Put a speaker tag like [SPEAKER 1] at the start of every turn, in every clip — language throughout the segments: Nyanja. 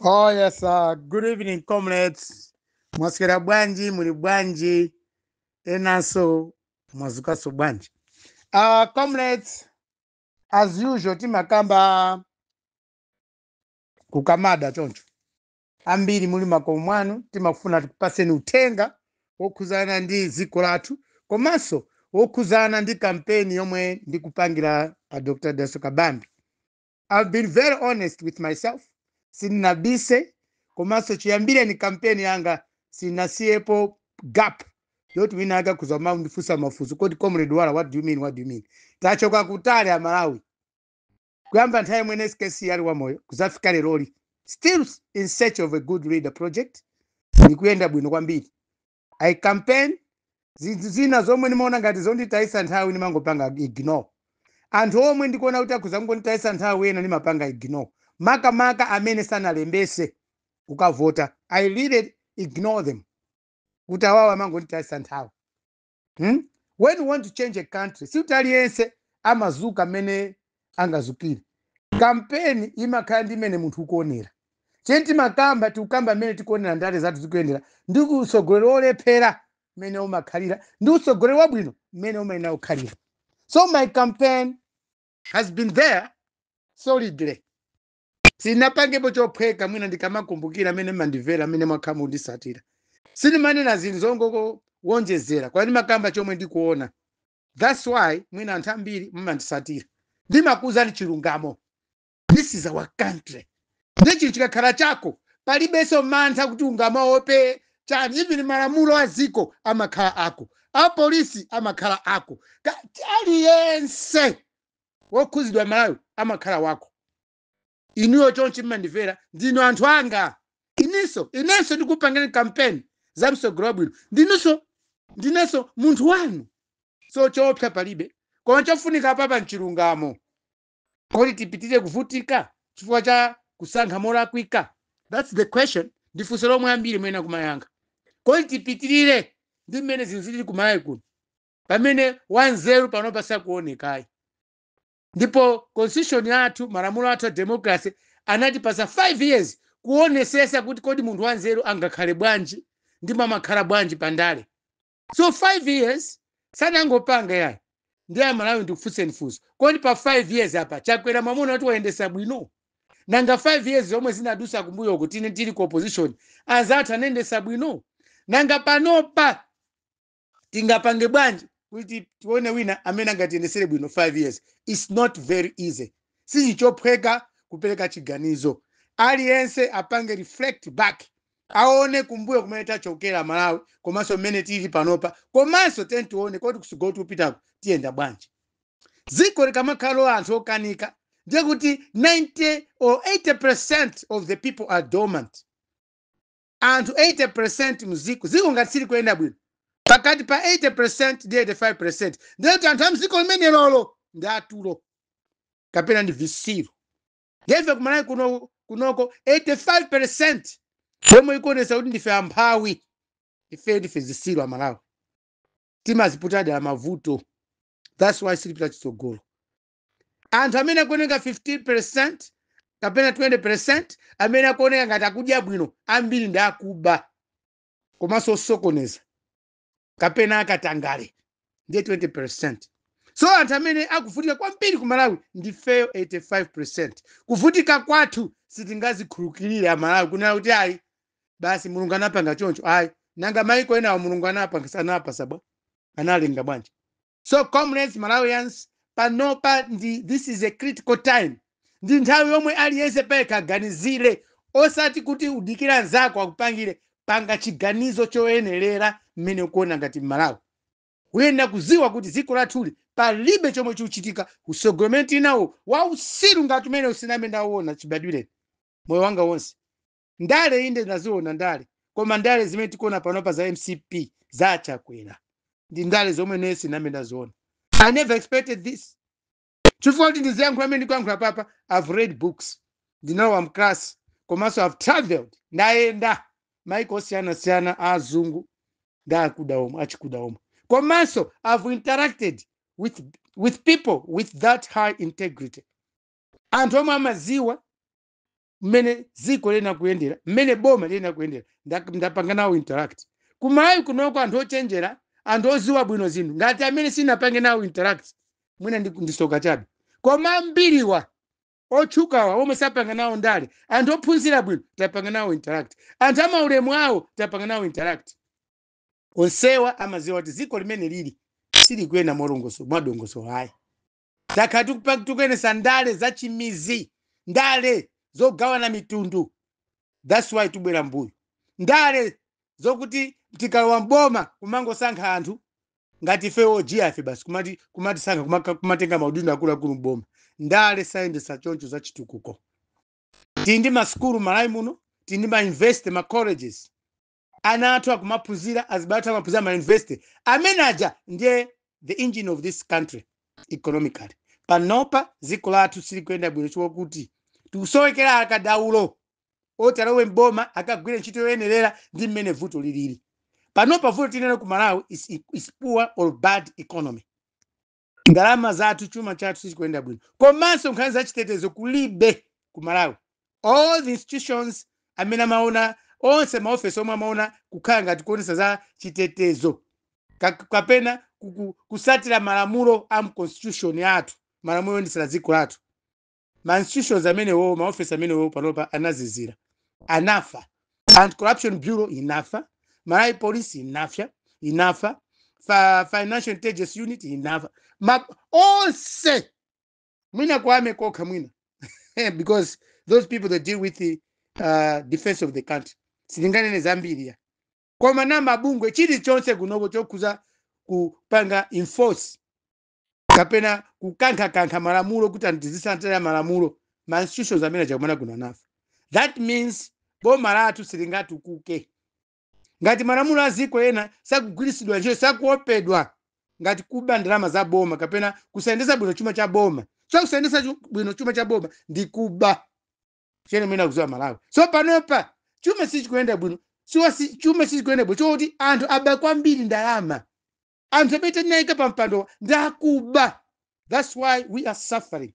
[SPEAKER 1] Oh yes, good evening, comrades. Mwasikera bwanji, muli bwanji, enaso mwazukaso bwanji. Comrades, as usual, timakamba kukamada choncho. Ambiri muli makomo mwanu, timafuna tikupaseni utenga wokuzana ndi dziko lathu, komanso wokuzana ndi kampeni yomwe ndikupangira Dr. Daso Kabambi. I've been very honest with myself. Sinabise komanso chiyambire ni kampeni yanga sinasiepo gap yoti winaga kuzama ndifusa mafuso kodi comrade wala what do you mean tachoka kutale ya Malawi kuyamba nthawi mwene skesi yali wa moyo kuzafika leroli still in search of a good leader project nikuyenda bwino kwambiri. I campaign zina zomwe nimaona ngati zonditaisa nthawi nimangopanga ignore anthu omwe ndikuona kuti akuzangonditaisa nthawi ena nimapanga ignore maka amene sanalembese ukavota. I really ignore them kuti awawo amangonditaisa nthawi. When you want to change a country si aliyense amazuka amene angazukire. Kampeni imakhala ndi imene munthu ukuonera chenti makamba tikukamba amene tikuonera ndale zathu zikuyendera ndi usogolero olephera mmene umakhalira ndi usogolero wabwino mmene umayenera kukhalira. So my campaign has been there solidly. Sinapangepo chophweka mwina ndikamakumbukira amene mandivera amene mwakhala mundisatira. Sinimanena zinthu zongoko wonjezera kwani makamba chomwe ndikuona. That's why mwina anthu ambiri mumandisatira. Ndimakuuzani chilungamo. This is our country. Ndichi chikakhala chako palibenso mantha kuti ungamaope chani. Even malamulo a dziko amakhala ako. Apolisi amakhala ako. Aliyense wokhuzidwa Malawi amakhala wako. Inuyo chonchi mmandivera ndino anthu anga. Inenso ndikupangani campaign za msogolo bwino. Ndinenso munthu wanu. So choopsa palibe. Koma chofunika papa mchilungamo. Kodi tipitire kuvutika chifukwa cha kusankha molakwika? That's the question. Ndifunso lomwe ambiri mwena kumayanga. Kodi tipitirire ndi mmene zinthu zili kumalawi kuno pamene wanzeru panopa sakuonekayi. Ndipo constitution yathu malamulo athu a democracy anatipasa 5 years kuonesesa kuti kodi munthu wanzeru angakhale bwanji ndi mamakhala bwanji pandale. So 5 years sanangopanga yayi ndi Malawi ndikufunseni funso kodi pa 5 years apa chakwera mamuna kuti wayendesa bwino nanga 5 years zomwe zinadusa kumbuyo kuti tili ku opposition anzathu anendesa bwino nanga panopa tingapange bwanji kuti tione wina amene angatiyendesere bwino 5 years. It's not very easy. Sichichophweka kupereka chiganizo. Aliyense apange reflect back aone kumbuyo kumene tachokera Malawi komanso mmene tili panopa komanso tione kodi kusogolo tikupitako tiyenda bwanji. Dziko likamakhala anthu okanika ndiye kuti 90 or 80% of the people are dormant. Anthu 80% muziko ngati sili kuyenda bwino pakati pa 80% ndi 85% ndiye kuti anthu amziko limene lolo ndi atulo kapena ndi visiro. Ndiye kumalawi kunoko 85% yomwe ikuonesa kuti ndife amphawi ndife zisiro amalawi timaziputadi amavuto. That's why silipita chitsogolo. Anthu amene akuoneka 15% kapena 20% amene akuoneka ngati akudya bwino ambiri ndi akuba komanso osokoneza kapena akatangale ndiye 20%. So anthu amene akuvutika kwambiri ku Malawi ndifeyo 85%. Kuvutika kwathu sitingazikhulukirire amalawi kunena kuti ayi basi mulungu anapanga choncho ayi nanga maiko ena mulungu anapanga sanapa sabwa analenga bwanji. So comrades Malawians panopa this is a critical time. Ndi nthawi yomwe aliyense peka ganizire osati kuti udikira nzako akupangire panga chiganizo choyenerera mmene ukuona ngati Malawi. Uyenda kuziwa kuti dziko lathuli palibe chomwe chikuchitika usogolomenti nawo wausiru ngati umene usiname ndaona chibadwire moyo wanga wonse. Ndale inde ndaziona ndale koma ndale zimene tikuona panopa za MCP zachakwera ndi ndale zomwe nesi name ndaziona. I never expected this. Chifukwa kuti ndiziyankhula amene ndikuyankhula papa I've read books ndinalowa mklasi komanso I've traveled ndayenda maiko osiyana azungu ndakuda omwe achikuda omwe komanso I've interacted with people with that high integrity. Anthu omwe amaziwa mmene ziko lena kuyendera, mmene boma lena kuyendera, ndapanga nawo interact. Kumalawi kunoko anthu ochenjera, anthu oziwa bwino zinthu, ngati amene sinapange nawo interact, mwina ndisoka chabe. Koma ambiriwa otchukawa omwe sapanga nawo ndale, anthu ophunzira bwino tapanga nawo interact, anthu amaulemu awo tapanga nawo interact. Onsewa amaziwa kuti ziko limene lili sili kuyenda mwadongoso hayi. Takha tikuyendesa ndale zachimizi, ndale zogawana mitundu. That's why tubwera mbuyo. Ndale zokuti tikalowa mboma kumangosankha anthu ngati ife ojiya ife basi kumati sankha kumatenga maudindo akuluakulu mboma. Ndale sayendesa choncho za chitukuko. Tindi maskulu Malawi muno, tindi ma-university, ma-colleges. Ana athu akumaphunzira, azibatu amaphunzira ma-university. Amenaja ndiye the engine of this country economically. Panopa ziko lathu sili kuyenda bwino chokuti tikusowekera akadaulo otalowe mboma akagwire ntchito yoyenerera ndi mmene vuto lilili. Panopa vuto tinene ku Malawi is poor or bad economy. Ndalama zathu, chuma chathu sili kuyenda bwino. Komanso nkhani za chitetezo kulibe ku Malawi. All the institutions amene amaona, onse maofesi omwe amaona kukhala ngati kuonesa za chitetezo kapena kusatira malamulo a constitution yathu, malamulo oyendetsera dziko lathu. Ma institutions amenewo, maofesi amenewo panopa anazizira, anafa. Anti-Corruption Bureau inafa, Malawi Police inafa, Financial Intelligence Unit inafa. Onse mwina kwame kokha mwina because those people that deal with the defense of the country silinganene zambiriya. Koma na mabungwe chilichonse kunobo chokuza kupanga enforce kapena kukankha malamulo kuti antizisantira malamulo, ma institutions amene chakumana kuno anafa. That means boma lathu silingatukuke. Ngati malamulo aziko ena sakugwirisidwa ntchito, sakuopedwa, ngati kuba ndalama za boma kapena kusayendesa bwino chuma cha boma. Kusayendesa bwino chuma cha boma ndi kuba. Chene mwina kuziwa Malawi. So panopa chuma sichikuyenda bwino. Chuma sichikuyenda bwino choti anthu aba kwambiri ndalama. Anthu apete naika pampando ndakuba. That's why we are suffering.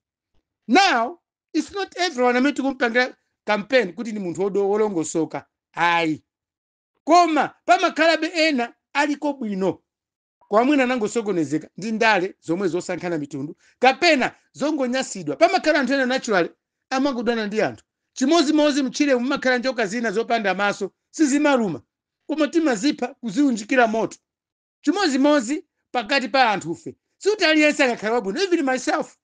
[SPEAKER 1] Now, it's not everyone amene tikumpangira campaign kuti ni munthu wolongosoka. Ayi. Koma pamakhalabe ena aliko bwino. Kwa mwina nangosokonezeka ndi ndale zomwe zosankhana mitundu kapena zongonyasidwa. Pamakhala anthu ena naturally amakudana ndi anthu. Chimozimozi mchire mumakhala njoka zina zopanda maso sizimaruma. Koma timazipha kuziunjikira moto. Chimozimozi pakati pa anthu ufe. Suti aliyense akakhala wabwino. Even myself,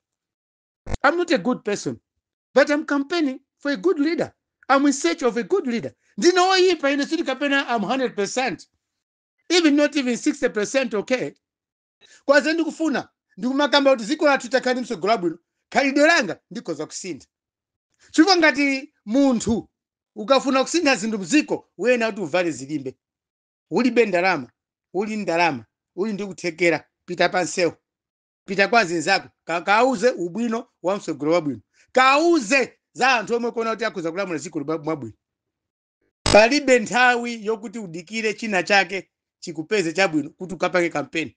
[SPEAKER 1] I'm not a good person, but I'm campaigning for a good leader. I'm in search of a good leader. Ndino oyipa ine suti kapena I'm 100%. Even not even 60% okay. Kwa zendi kufuna ndikumakamba kuti ziko lathu takhali msogolo bwino, khalidwe langa ndikhoza kusintha. Chifukwa ngati munthu ukafuna kusintha zinthu mziko, wena kuti uvale zilimbe. Ulibe ndalama, uli ndalama, uli ndi kuthekera, pita pansewu, pita kwa zinzako, kauze ubwino wa msogolo wabwino. Kauze za anthu omwe kuona kuti akhoza kulamula ziko mwabwino. Palibe nthawi yokuti udikire china chake chikupeze chabwino kuti ukapange campaign.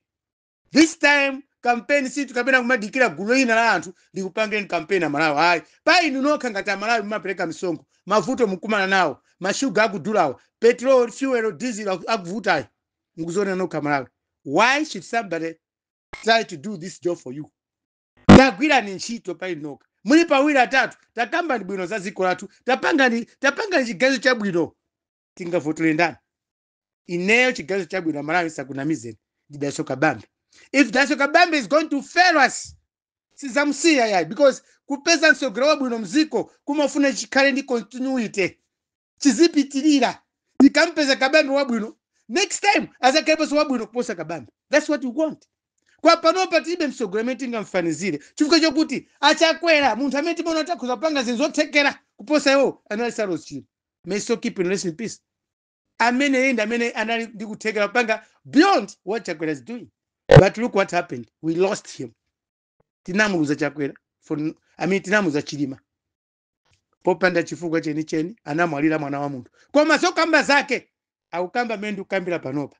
[SPEAKER 1] This time campaign si tukapena kumadikira gulu ina la anthu likupangeni campaign ya Malawi. Hayi, pa inu nokha ngati Malawi mumapereka misongo, mavuto mukumana nawo, mashuga akudulawo, petrol, fuel, diesel akuvutayo, mukuzona nokha Malawi. Why should somebody try to do this job for you? Tagwira ni ntchito pa inu nokha. Muli pawiri atatu, takamba ni bwino za ziko lathu, tapanga ni chigazo chabwino. Tingavotole ndani. Ineyo chigazo chabwino Malawi sakunamizeni. Daso Kabambe. If Daso Kabambe is going to fail us, sizamusiya yayi, because kupeza nsogolo wabwino mziko kumafuna chikhale ndi continuity. Chizipitirira. Tikampeza Kabambe wabwino, next time azakalepo wabwino kuposa Kabambe. That's what you want. Kwa panopa tibe msogolo amene tingamfanizire. Chifukwa chokuti achakwera munthu amene timaona kuti akhoza kupanga zinthu zothekera kuposa iwo anali Salos Chilo. May so keep in rest in peace. Amene anali ndi kuthekera kupanga beyond what Chakwera is doing. But look what happened. We lost him. Tinamuza Chakwera. Tinamuza Chilima. Popanda chifukwa cheni anamwalira mwana wa munthu. Koma so kamba zake akukamba mendu kambira panopa.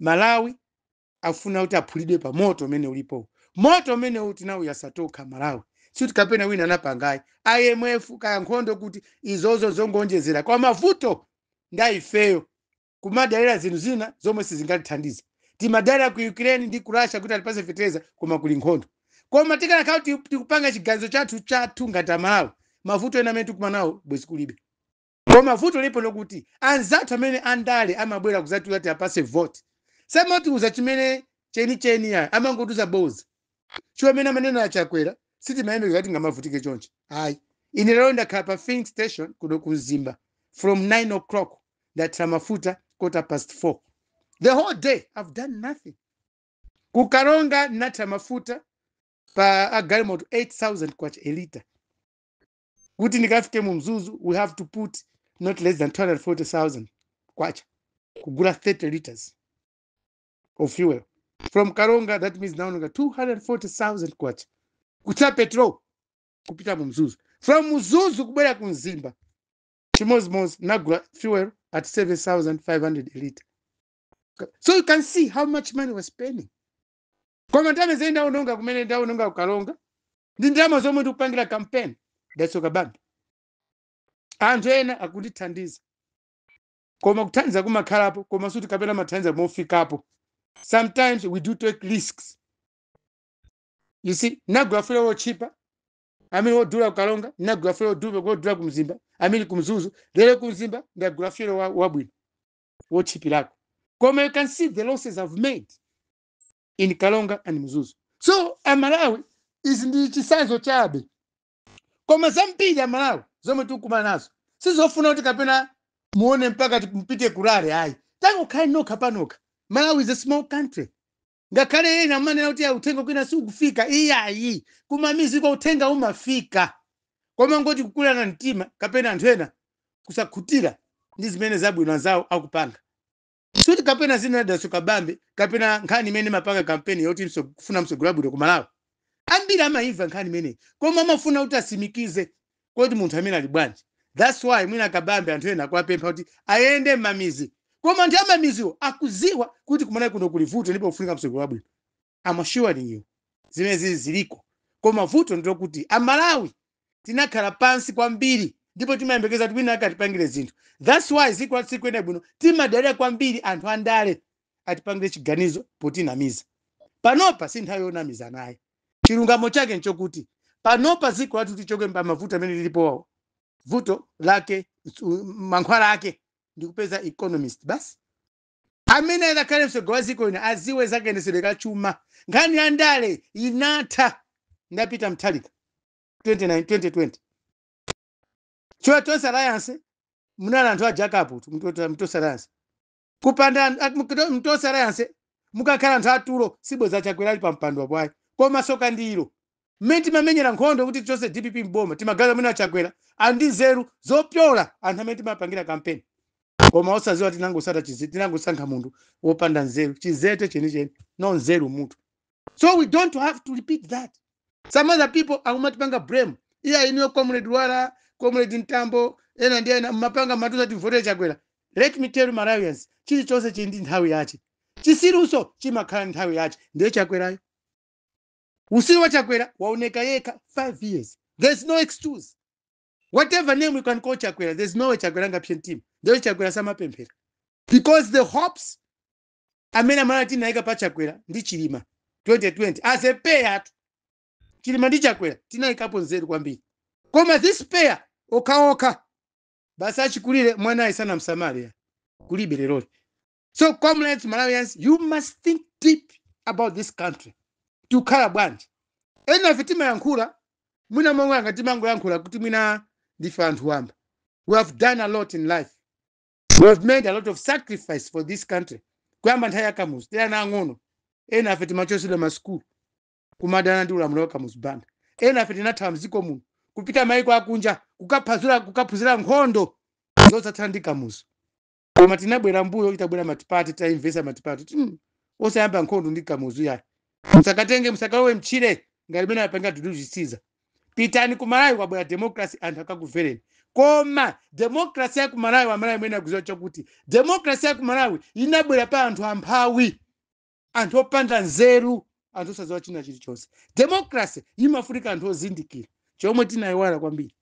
[SPEAKER 1] Malawi afuna kuti aphulidwe pa moto umene ulipo. Moto umene uti nawo yasatoka Malawi. suti kapena wina anapangai IMF kaya nkhondo kuti izozo zongonjezera kwa mavuto ndaifeyo kumadalira zinthu zina zomwe sizingatithandize timadalira ku Ukraine ndi ku Russia kuti alipase fertilizer koma kuli nkhondo koma tikanakhala tikupanga chiganizo chathu ngati Amalawi mavuto ena amene tikumanawo bwezi kulibe koma mavuto lipo lokuti anzathu amene andale amabwera kuzatiwa ati apase vote samatiuza chimene cheni ya amangotuza boza chiwo amene amanena achakwera sitimayembe kuti ngamavutike chonchi hayi ine lero ndakhala pa filling station kuno ku Zimba from 9 o'clock ndathira mafuta 4:15 the whole day I've done nothing ku Karonga nathira mafuta pa agalimoto 8,000 kwacha a liter kuti ndikafike mu Mzuzu we have to put not less than 240,000 kwacha kugula 30 liters of fuel from Karonga that means now 240,000 kwacha kucha petrol kupita mu Mzuzu from Mzuzu kubwera ku Zimba chimozimozi nagula fuel at 7,500 a liter so you can see how much money we're spending koma ntame zenda unonga kumene ndaunonga kukalonga ndi ndama zomwe ndikupangira campaign ndasoka bambi anthu ena akundithandiza koma kuthandiza kumakhalapo koma suti kapena mathandiza mofikapo sometimes we do take risks you see nagula fuel wochipa amene wodula kukalonga nagula fuel wodula ku Mzimba amene ku Mzuzu lero ku Mzimba ndagula fuel wabwino wochipirako koma you can see the losses I've made in Kalonga and Mzuzu so Amalawi is ndi chisanzo chabe koma zambiri Amalawi zomwe tikuma nazo sizofuna kuti kapena muone mpaka mpite kulale hayi tango khali nokha panoka Malawi is a small country ngakhale ena amanena kuti uthenga kwina sikufika iyayi kumamizi kwa uthenga umafika koma ngoti kukulana mtima kapena anthu ena kusakhutira ndi zimene zabwino zawo akupanga suti kapena zina dasoka bambe kapena nkhani imene mapanga campaign yoti kufuna msogolera bwino ku Malawi ambiri amaimva nkhani imene koma amafuna kuti asimikize kuti munthu amene ali bwanji that's why mwina kabambe anthu ena akwapempha kuti ayende m'mamizi koma anthu amamiziwo akuziwa kuti kumene kuno kuli vuto ndipo kufunika msogolera bwino I'm assuring you zimene ziliko koma vuto ndilo Amalawi tinakhala pansi kwambiri ndipo timayembekeza kuti wina akatipangire zinthu that's why siku ena bwino timadalira kwambiri anthu andale atipangire chiganizo potinamiza panopa si nthawi yonamiza naye chilungamo chake nchokuti panopa ziko latu tichoke pa mavuto amene lilipo vuto lake mankhwala ake ndikupeza economist basi amene akakhale msogolera ziko ina aziwe zakenesereka chuma nkhani andale inatha ndapita mthalika 2020 Tosa Alliance munala anthu a Jacob Tosa Alliance kupanda Tosa Alliance mukakhala anthu atulo sibweza chakwera ali pa mpando wapwayi koma soka ndilo mmene timamenyera nkhondo kuti chose DPP mboma timagaza mwina chakwera andi nzeru zopyola anthu amene timapangira campaign koma osaziwa tinangosata chizete tinangosankha munthu wopanda nzeru chizete chenicheni no nzeru munthu so we don't have to repeat that some other people akumatipanga blame iya iniyo comrade Wala comrade Ntambo ena ndi ena mapanga matuza tivote chakwera let me tell Malawians chilichonse chili ndi nthawi yache chisiruso chimakhala nthawi yache ndiye chakwerayo usiru wa chakwera waoneka yeka 5 years there's no excuse whatever name we can call chakwera there's no way chakwera ngapshen team ndiye chakwera samapemphera because the hopes amene Amalawi tinayika pa chakwera ndi Chilima 2020 as a pair Chilima ndi chakwera tinayikapo nzeru kwambiri koma this pair okaoka basi achikulire mwana aisana msamaria kulibe lero so comrades Malawians you must think deep about this country tukhala bwanji ena vitima yankhula mwina mongo ngati mango yankhula kuti mwina ndife anthu wamba we have done a lot in life we have made a lot of sacrifice for this country kuyamba nthawi yakamuzi tena ang'ono ena afeti machosule ma school kumadana ndi ulamuliro wa kamuzi banda ena afeti nathawa mziko muno kupita maiko akunja kukaphunzira nkhondo zosathandika muzo koma tinabwera mbuyo itabwera matipati tainvesa matipati osayamba nkhondo ndi kamuzu ya musakatenge musakalowe mchire ngati mena yapanga tuduzisiza pitani ku Malawi kwabwera democracy anthu akakuvereni koma democracy ya ku Malawi Amalawi mwena kuziwa chokuti democracy ya ku Malawi inabwera pa anthu amphawi anthu opanda nzeru anthu osadziwa china chilichonse. Democracy imafunika anthu ozindikira chomwe tinayiwala kwambiri.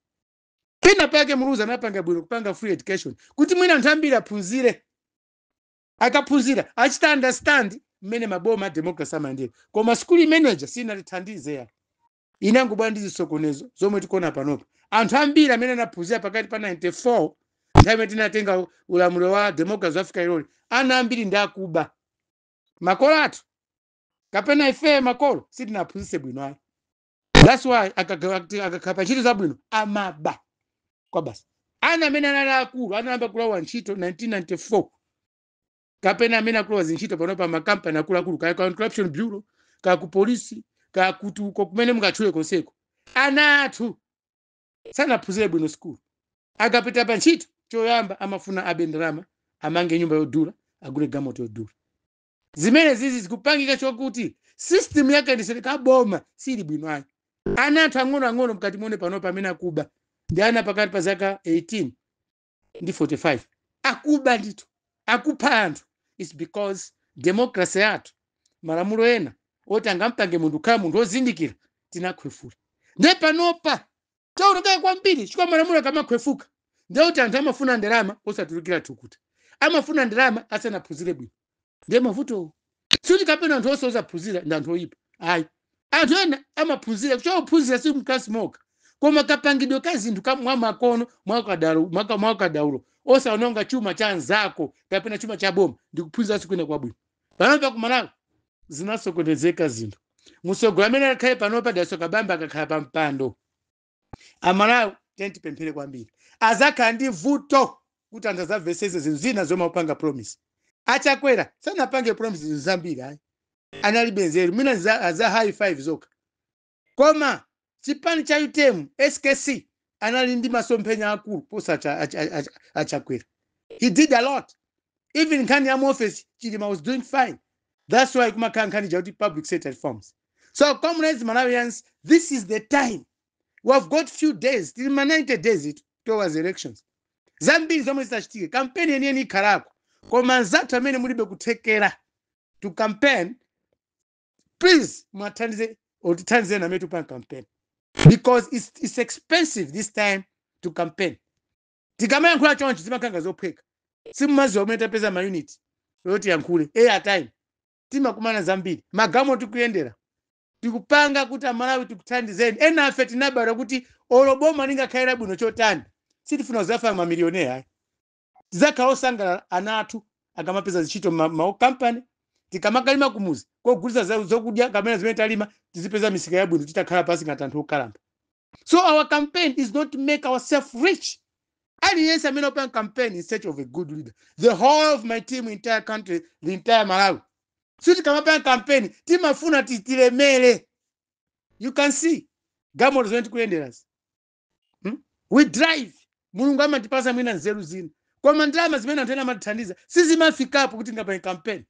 [SPEAKER 1] Pena pake Muluzi anapanga bwino kupanga free education kuti mwina anthu ambiri aphunzire, akaphunzira achita understand mmene maboma a democracy amayendera. Koma school manager sinalithandize ya inango bwa ndizisokonezo zomwe tikuona panopa. Anthu ambiri amene anaphunzira pakati pa 94 nthawi tinatenga ulamuliro wa democracy Africa iloli, ana ambiri ndi akuba makolo athu kapena ife makolo sitinaphunzitse bwino ayi. That's why akakhala ntchito zabwino amaba kwa basi. Ana amene anali akulu anayamba kulawa ntchito 1994 kapena amene akulowa zintchito panopa makampani akuluakulu kaya corruption bureau kaya ku polisi kaya kutuko kumene mukatchule konseko. Ana athu sanaphunzire bwino school. Akapita pa ntchito choyamba amafuna abe ndalama amange nyumba yodula agule gamoto yodula. Zimene zizi zikupangika chokuti system yake ndisereka boma sili bwino ayi. Ana athu ang'ono mkati mwone panopa amene akuba ndi ana pakati pa zaka 18 ndi 45 akuba ndithu akupha anthu. It's because democracy yathu malamulo ena oti angampange munthu khala munthu ozindikira tinakhwefula. Nde panopa chaonekera kwambiri chikwa malamulo akamakhwefuka ndiye kuti anthu amafuna ndalama osatulukira thukuta, amafuna ndalama asanaphunzire bwino. Ndiye mavuto suti kapena anthu onse osaphunzira ndi anthu oyipa ayi. Anthu ena amaphunzira kuchophunzira si mklasi moka koma kapangidwe ka zinthu kamwa makono mwakadaulo osaononga chuma cha nzako kapena chuma cha boma ndikuphunzira sikwene kwabwino. Panopa kumalawi zinasokonezeka zinthu. Musogolo amene akhale panopa dasoka bamba akakhala pa mpando amalawi tentipemphere kwambiri azakhala ndi vuto kuti anthu azamvesese zinthu zina zomwe upanga promise. Achakwera sanapange promise zinthu zambiri ayi, analibe nzeru mwina za high five zoka. Koma chipani cha UTM SKC anali ndi masomphenya akulu posa achakwera. He did a lot. Even nkhani ya office Chilima was doing fine. That's why kumakhala nkhani ja kuti public sector reforms. So comrades Malawians, this is the time. We have got few days, till 90 days towards elections. Zambiri zomwe zitachitike campaign yeniyeni ikhalako. Koma nzathu amene mulibe kuthekera to campaign, please mwathandize otithandize namene tupanga campaign. Because it's expensive this time to campaign. Tikamayankhula choncho zimakanga zophweka. Simumazi omwe tapeza ma unit yoti yankhule airtime timakumana zambiri magamo tikuyendera tikupanga kuti amalawi tikuthandizeni. Ena afe tinabara kuti oloboma lingakhalira bwino chotani sitifuna kuzafa mamilionea ayi. Tizakhala osangala ana athu akamapeza ntchito ma company tikamakalima kumuzi kogulitsa zokudya kamene zimene talima tizipeza misika yabwino titakhala pasi ngati anthu okalamba. So our campaign is not to make ourselves rich. Aliyense amene opanga campaign in search of a good leader. The whole of my team, entire country, the entire Malawi. So tikamapanga campaign timafuna tilemele. You can see gamoto zimene tikuyenderas. We drive. Mulungu amatipasa mwina nzeru zina. Koma ndalama zimene anthu ena amatithandiza sizimafikapo kuti ngapanga campaign.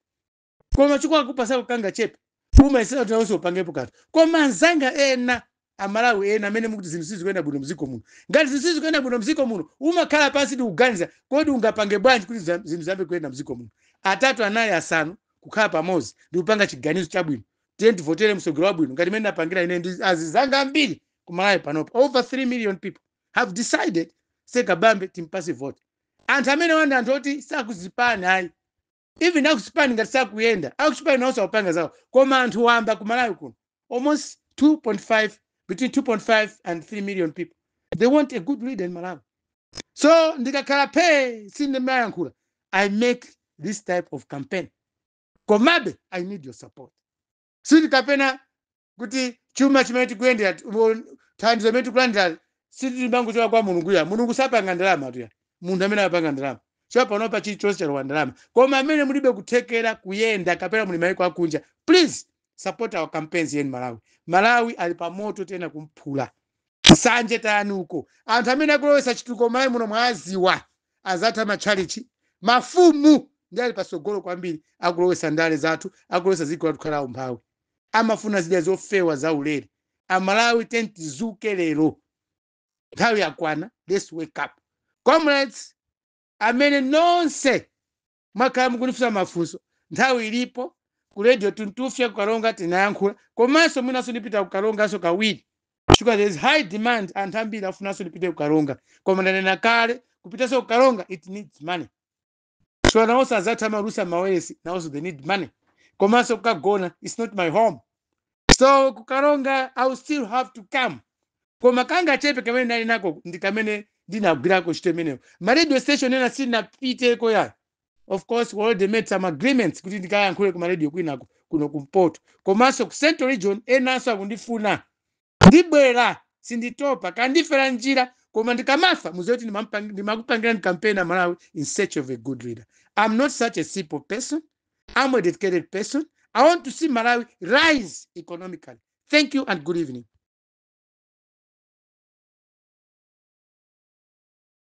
[SPEAKER 1] Koma chikwa kupasa kukanga chepe. Uma isina tunaweza upangepo kati. Koma anzanga ena amalawi ena amene mukuti zinthu sizikuyenda bwino mziko muno. Ngati zinthu sizikuyenda bwino mziko muno umakhala pansi ndi kuganiza kodi ungapange bwanji kuti zinthu zambe kuyenda mziko muno. Atatu anayi asanu kukhala pamodzi ndi kupanga chiganizo chabwino. Tivotere msogolo wabwino ngati mene napangira ine ndi azizanga ambiri kumalawi panopa. Over 3 million people have decided sekabambe timpase vote. Anthu amene wanda anthu oti sakuzipani ayi. Even akusipani ngati sakuyenda akusipani nawonso wapanga zawo. Koma anthu wamba kumalawi kuno almost 2.5 between 2.5 and 3 million people. They want a good leader in Malawi. So ndikakhala pay sindemayankhula I make this type of campaign. Komabe I need your support. Sindi kapena kuti chuma chimene tikuyendera thandizo limene tikulandira sitilimbangu choka kwa mulungu ya mulungu sapanga ndalama tu ya munthu amene apanga ndalama so panopa chilichonse chalowa ndalama. Koma amene mulibe kuthekera kuyenda kapena muli mayiko akunja, please support our campaigns here in Malawi. Malawi ali pamoto tena kumphula sanje tani uko anthu amene akulowesa chituko Malawi muno mwaziwa azatha machalichi mafumu ndi ali pasogolo kwambiri akulowesa ndale zathu akulowesa ziko latukhala umphawi amafuna zidya zofewa za ulere. Amalawi tentizuke lero nthawi yakwana. Let's wake up comrades. Amene nonse mwakhala mukunifunsa mafunso nthawi ilipo ku radio tuntufya kukalonga tinayankhula komanso mwinaso ndipita kukalongaso kawiri chifukwa there is high demand anthu ambiri afunanso ndipite kukalonga koma ndanena kale kupitaso kukalonga it needs money so nawonso azathu amalusa mawesi nawonso they need money komanso kukagona it's not my home so kukalonga I will still have to come koma kanga chepe kamene nali nako ndi kamene ndinagwirako ntchito imeneyo ma radio station ena sindinapiteko ya of course we already made some agreements kuti ndikayankhule ku ma radio kwinako kuno kumpoto komanso ku Central Region enanso akundifuna ndibwera sinditopa kandifera njira koma ndikamafa muziwe kuti ndimakupangirani campaign Malawi in search of a good leader. I'm not such a simple person. I'm a dedicated person. I want to see Malawi rise economically. Thank you and good evening.